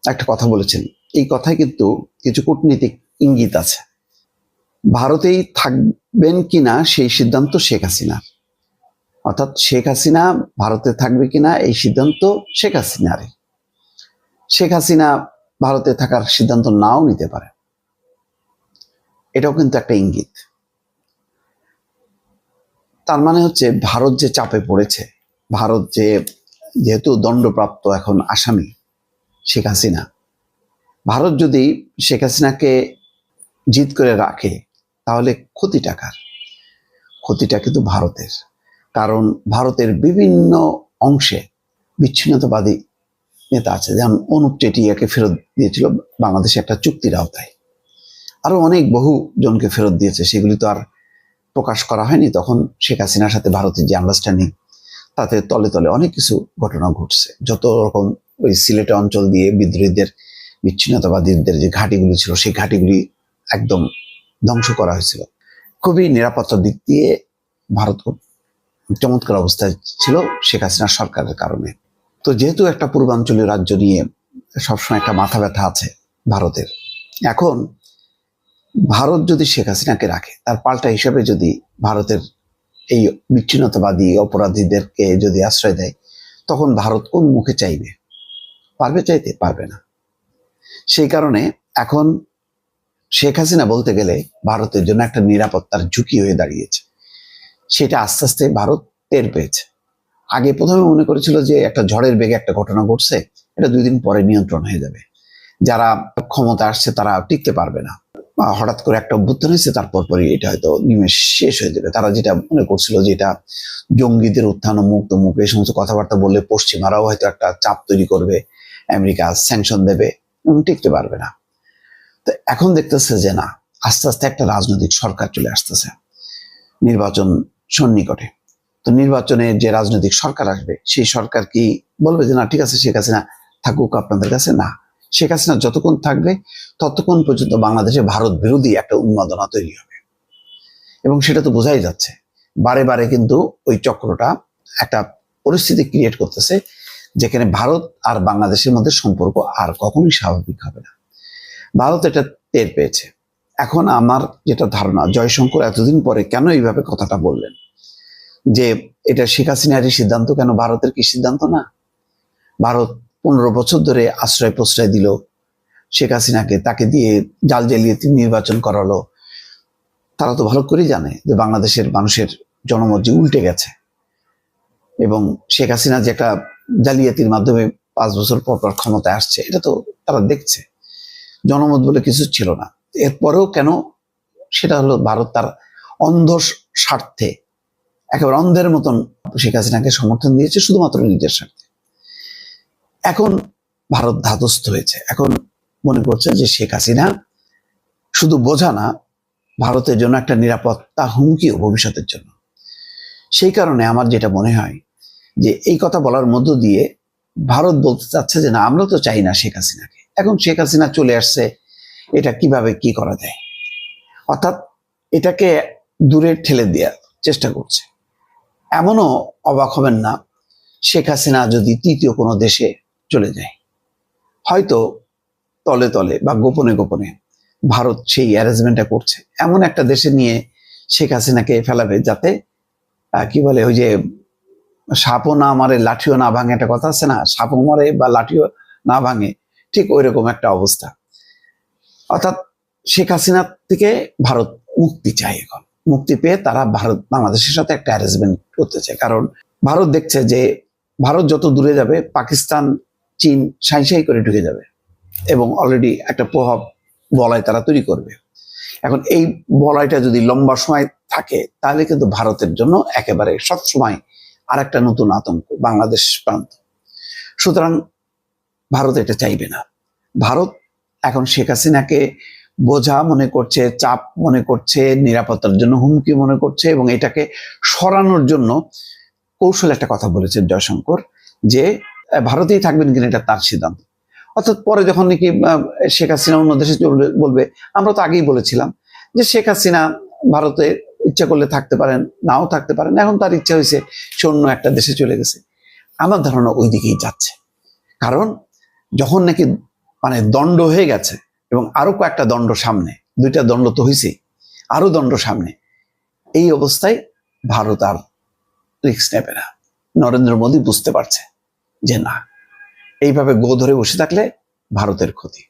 একটা কথা বলেছেন। এই কথায় কিন্তু কিছু কূটনীতিক ইঙ্গিত আছে। ভারতেই থাকবেন কিনা সেই সিদ্ধান্ত শেখ হাসিনার, অর্থাৎ শেখ হাসিনা ভারতে থাকবে কিনা এই সিদ্ধান্ত শেখ হাসিনারই। শেখ হাসিনা ভারতে থাকার সিদ্ধান্ত নাও নিতে পারে, এটাও কিন্তু একটা ইঙ্গিত। তার মানে হচ্ছে ভারত যে চাপে পড়েছে, ভারত যেহেতু দণ্ডপ্রাপ্ত এখন আসামি শেখ হাসিনা, ভারত যদি শেখ হাসিনাকে জিত করে রাখে তাহলে ক্ষতিটা কার? ক্ষতিটা কিন্তু ভারতের। কারণ ভারতের বিভিন্ন অংশে বিচ্ছিন্নতাবাদী নেতা আছে, যেমন অনুপ চেটিয়াকে ফেরত দিয়েছিল বাংলাদেশে একটা চুক্তির আওতায়, আরো অনেক বহু জনকে ফেরত দিয়েছে, সেগুলি তো আর প্রকাশ করা হয়নি। তখন শেখ হাসিনার সাথে ভারতের যে আন্ডারস্ট্যান্ডিং, তাতে তলে তলে অনেক কিছু ঘটনা ঘটছে। যত রকম ওই সিলেট অঞ্চল দিয়ে বিদ্রোহীদের, বিচ্ছিন্নতাবাদীদের যে ঘাঁটিগুলি ছিল, সেই ঘাঁটিগুলি একদম ধ্বংস করা হয়েছিল। খুবই নিরাপত্তার দিক দিয়ে ভারত খুব চমৎকার অবস্থায় ছিল শেখ হাসিনার সরকারের কারণে। তো যেহেতু একটা পূর্বাঞ্চলীয় রাজ্য নিয়ে সবসময় একটা মাথা ব্যথা আছে ভারতের, এখন ভারত যদি শেখ হাসিনাকে রাখে, তার পাল্টা হিসেবে যদি ভারতের এই বিচ্ছিন্নতাবাদী অপরাধীদেরকে যদি আশ্রয় দেয়, তখন ভারত কোন মুখে চাইবে? পারবে চাইতে? পারবে না। সেই কারণে এখন শেখ হাসিনা বলতে গেলে ভারতের জন্য একটা নিরাপত্তার ঝুঁকি হয়ে দাঁড়িয়েছে। সেটা আস্তে আস্তে ভারত টের পেয়েছে। আগে প্রথমে মনে করেছিল যে একটা ঝড়ের বেগে একটা ঘটনা ঘটছে, এটা 2 দিন পরে নিয়ন্ত্রণ হয়ে যাবে, যারা ক্ষমতা আসছে তারা টিকতে পারবে না, হঠাৎ করে একটা অভ্যুত্থান হয়েছে, তারপর পরে এটা হয়তো নিমেষ শেষ হয়ে যাবে। তারা যেটা মনে করছিল যে এটা জঙ্গিদের উত্থান মুক্ত মুখ, এই সমস্ত কথাবার্তা বললে পশ্চিমারাও হয়তো একটা চাপ তৈরি করবে, আমেরিকা স্যাংশন দেবে এবং টিকতে পারবে না। তো এখন দেখতেছে যে না, আস্তে আস্তে একটা রাজনৈতিক সরকার চলে আসতেছে, নির্বাচন সন্নিকটে। তো নির্বাচনে যে রাজনৈতিক সরকার আসবে, সেই সরকার কি বলবে যে না ঠিক আছে শেখ হাসিনা থাকুক আপনাদের কাছে? না, শেখ হাসিনা যতক্ষণ থাকবে ততক্ষণ পর্যন্ত বাংলাদেশে ভারত বিরোধী একটা উন্মাদনা তৈরি হবে। এবং সেটা তো বোঝাই যাচ্ছে, বারে বারে কিন্তু ওই চক্রটা একটা পরিস্থিতি ক্রিয়েট করতেছে, যেখানে ভারত আর বাংলাদেশের মধ্যে সম্পর্ক আর কখনোই স্বাভাবিক হবে না। ভারত এটা টের পেয়েছে। এখন আমার যেটা ধারণা, জয়শঙ্কর এতদিন পরে কেন এইভাবে কথাটা বললেন যে এটা শেখ হাসিনারই সিদ্ধান্ত, কেন ভারতের কি সিদ্ধান্ত না? ভারত 15 বছর ধরে আশ্রয় প্রশ্রয় দিল শেখ হাসিনাকে, তাকে দিয়ে জাল জালিয়াতি নির্বাচন করালো। তারা তো ভালো করেই জানে যে বাংলাদেশের মানুষের জনমত যে উল্টে গেছে, এবং শেখ হাসিনা যে একটা জালিয়াতির মাধ্যমে 5 বছর পর পর ক্ষমতায় আসছে, এটা তো তারা দেখছে। জনমত বলে কিছু ছিল না। এরপরেও কেন? সেটা হলো ভারত তার অন্ধ স্বার্থে, একেবারে অন্ধের মতন শেখ হাসিনাকে সমর্থন দিয়েছে শুধুমাত্র নিজের স্বার্থে। এখন ভারত ধাতস্থ হয়েছে, এখন মনে করছে যে শেখ হাসিনা শুধু বোঝা না, ভারতের জন্য একটা নিরাপত্তা হুমকিও ভবিষ্যতের জন্য। সেই কারণে আমার যেটা মনে হয় যে এই কথা বলার মধ্য দিয়ে ভারত বলতে চাচ্ছে যে না, আমরা তো চাই না শেখ হাসিনাকে, এখন শেখ হাসিনা চলে আসছে, এটা কিভাবে কি করা যায়, অর্থাৎ এটাকে দূরে ঠেলে দেওয়ার চেষ্টা করছে। এমনও অবাক হবেন না শেখ হাসিনা যদি তৃতীয় কোনো দেশে চলে যায়, হয়তো তলে তলে বা গোপনে গোপনে ভারত সেই অ্যারেঞ্জমেন্টটা করছে, এমন একটা দেশে নিয়ে শেখ হাসিনাকে ফেলাবে, যাতে কি বলে ওই যে সাপও না মারে লাঠিও না ভাঙে, একটা কথা আছে না, সাপও মারে বা লাঠিও না ভাঙে, ঠিক ওই রকম একটা অবস্থা। অর্থাৎ শেখ হাসিনা থেকে ভারত মুক্তি চায়। এখন মুক্তি পেয়ে তারা ভারত বাংলাদেশের সাথে একটা অ্যারেঞ্জমেন্ট করতে চায়, কারণ ভারত দেখছে যে ভারত যত দূরে যাবে, পাকিস্তান চীন সাই সাই করে ঢুকে যাবে, এবং অলরেডি একটা প্রভাব বলয় তারা তৈরি করবে। এখন এই বলয়টা যদি লম্বা সময় থাকে, তাহলে কিন্তু ভারতের জন্য একেবারে সবসময় আর একটা নতুন আতঙ্ক বাংলাদেশ প্রান্ত। সুতরাং ভারত এটা চাইবে না। ভারত এখন শেখ হাসিনাকে বোঝা মনে করছে, চাপ মনে করছে, নিরাপত্তার জন্য হুমকি মনে করছে, এবং এটাকে সরানোর জন্য কৌশল একটা কথা বলেছেন জয়শঙ্কর, যে ভারতেই থাকবেন কিনা এটা তার সিদ্ধান্ত। অর্থাৎ পরে যখন নাকি শেখ হাসিনা অন্য দেশে চলবে, বলবে আমরা তো আগেই বলেছিলাম যে শেখ হাসিনা ভারতে ইচ্ছা করলে থাকতে পারেন, নাও থাকতে পারেন, এখন তার ইচ্ছা হয়েছে সে অন্য একটা দেশে চলে গেছে। আমার ধারণা ওই দিকেই যাচ্ছে। কারণ যখন নাকি মানে দণ্ড হয়ে গেছে এবং আরো কয়েকটা দণ্ড সামনে, 2টা দণ্ড তো হয়েছে, আরো দণ্ড সামনে। এই অবস্থায় ভারত আর রিস্ক নেবে না। নরেন্দ্র মোদী বুঝতে পারছে যে না, এইভাবে গো ধরে বসে থাকলে ভারতের ক্ষতি।